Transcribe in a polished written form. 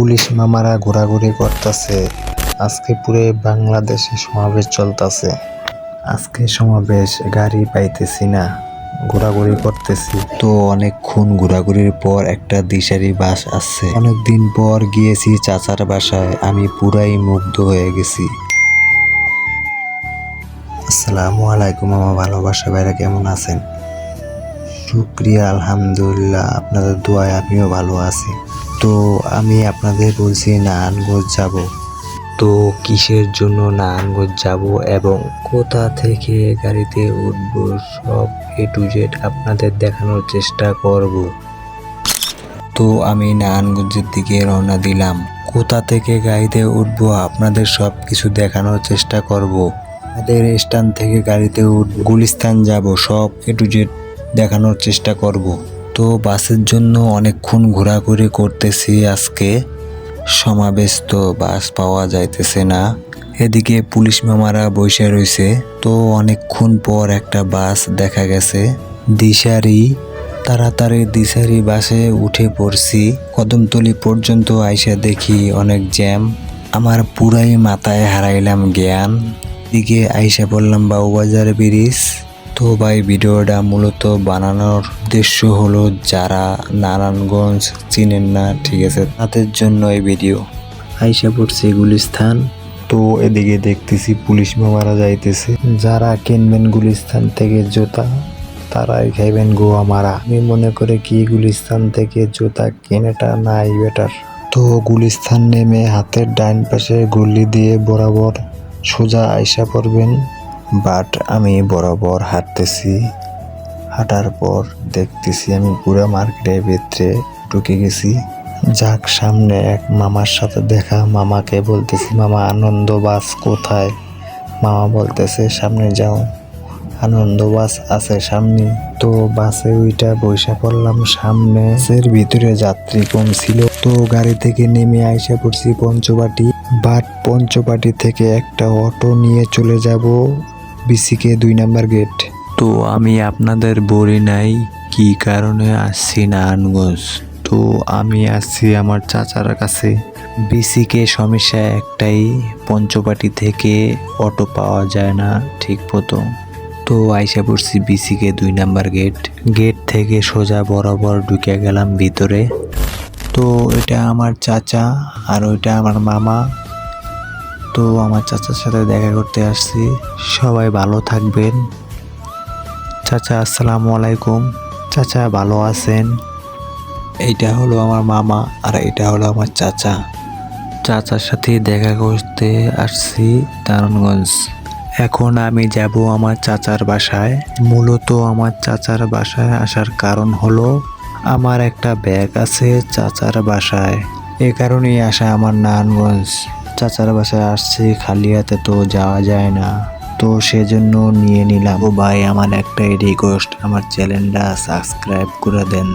Police মামারা ঘোরাঘুরি করতেছে। আজকে পুরো বাংলাদেশে সমাবেশ চলতেছে। আজকে সমাবেশ গাড়ি পাইতেছি না, ঘোরাঘুরি করতেছি। তো অনেকক্ষণ ঘোরাঘুরির পর একটা দিশারি বাস আসছে। অনেকদিন পর গিয়েছি চাচার বাসায়, আমি পুরাই মুগ্ধ হয়ে গেছি। আসসালামু আলাইকুম মামা, ভালোবাসা ভাইরা কেমন আছেন? শুক্রিয়া, আলহামদুলিল্লাহ, আপনাদের দোয়ায় আমিও ভালো আছি। তো আমি আপনাদের বলছি নারায়ণগঞ্জ যাব। তো কিসের জন্য নারায়ণগঞ্জ যাব এবং কোথা থেকে গাড়িতে উঠব, সব A to Z আপনাদের দেখানোর চেষ্টা করব। তো আমি নারায়ণগঞ্জের দিকে রওনা দিলাম। কোথা থেকে গাড়িতে উঠবো আপনাদের সব কিছু দেখানোর চেষ্টা করব। আমাদের স্ট্যান্ড থেকে গাড়িতে উঠব, গুলিস্তান যাব, সব A to Z দেখানোর চেষ্টা করব। তো বাসের জন্য অনেকক্ষণ ঘোরাঘুরি করতেছি। আজকে সমাবেশ, তো বাস পাওয়া যাইতেছে না। এদিকে পুলিশ মামারা বসে রয়েছে। তো অনেকক্ষণ পর একটা বাস দেখা গেছে, দিশারি। তাড়াতাড়ি দিশারি বাসে উঠে পড়ছি। কদমতলি পর্যন্ত আইসা দেখি অনেক জ্যাম। আমার পুরাই মাথায় হারাইলাম জ্ঞান। দিকে আইসা পড়লাম বাবুবাজার ব্রিজ। তো ভাই, ভিডিওটা মূলত বানানোর উদ্দেশ্য হলো যারা নারায়ণগঞ্জ চিনেন না, ঠিক আছে, তাদের জন্য এই ভিডিও। আইসা পড়ছে গুলিস্তান। তো এদিকে দেখতেছি পুলিশ মামারা যাইতেছে। যারা কিনবেন গুলিস্তান থেকে জুতা, তারাই খাইবেন গোয়া মারা। আমি মনে করে কি গুলিস্তান থেকে জুতা কেনাটা নাই বেটার। তো গুলিস্তান নেমে হাতের ডাইন পাশে গলি দিয়ে বরাবর সোজা আইসা পড়বেন। বাট আমি বরাবর হাঁটতেছি। হাঁটার পর দেখতেছি আমি পুরো মার্কেটের ভিতরে ঢুকে গেছি। যাক, সামনে এক মামার সাথে দেখা। মামাকে বলতেছি, মামা আনন্দ বাস কোথায়? মামা বলতেছে সামনে যাও, আনন্দ বাস আছে সামনে। তো বাসে ওইটা বইসা পড়লাম সামনে। এর ভিতরে যাত্রী কম ছিল। তো গাড়ি থেকে নেমে আইসা পড়ছি পঞ্চবাটি। বাট পঞ্চবাটি থেকে একটা অটো নিয়ে চলে যাব বিসিকে 2 নাম্বার গেট। তো আমি আপনাদের বলি নাই কি কারণে আসছি নারায়ণগঞ্জ। তো আমি আসছি আমার চাচার কাছে। বিসিকে সমস্যা একটাই, পঞ্চবাটি থেকে অটো পাওয়া যায় না ঠিক মতো। তো আইসা পড়ছি বিসিকে 2 নাম্বার গেট। গেট থেকে সোজা বরাবর ঢুকে গেলাম ভিতরে। তো এটা আমার চাচা আর ওইটা আমার মামা। তো আমার চাচার সাথে দেখা করতে আসছি। সবাই ভালো থাকবেন। চাচা, আসসালামু আলাইকুম। চাচা, ভালো আছেন? এইটা হলো আমার মামা আর এটা হলো আমার চাচা। চাচার সাথে দেখা করতে আসছি নারায়ণগঞ্জ। এখন আমি যাব আমার চাচার বাসায়। মূলত আমার চাচার বাসায় আসার কারণ হলো আমার একটা ব্যাগ আছে চাচার বাসায়, এ কারণেই আসা আমার নারায়ণগঞ্জ। চাচার বাসায় আসছি, খালি হাতে তো যাওয়া যায় না, তো সেজন্য নিয়ে নিলাম। ও ভাই, আমার একটাই রিকোয়েস্ট, আমার চ্যানেলটা সাবস্ক্রাইব করে দেন।